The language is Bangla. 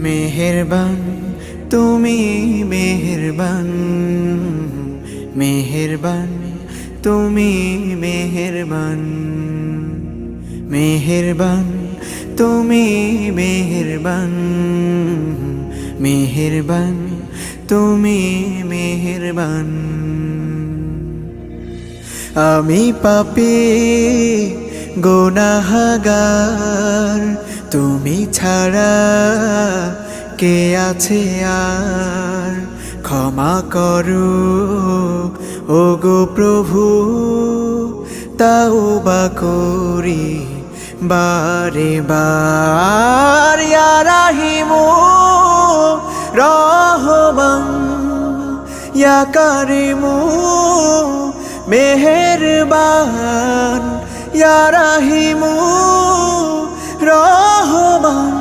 মেহেরবান তুমি মেহেরবান, মেহেরবান তুমি মেহেরবান, মেহেরবান তুমি মেহেরবান, মেহেরবান তুমি মেহেরবান। আমি পাপী গুনাহগার, তুমি ছাড়া কে আছে আর? ক্ষমা করো ওগো প্রভু, তাওবা করি বারে বার। ইয়া রাহিমু রহমান, ইয়া কারিমু মেহেরবান, ইয়া রাহিমু রহমান,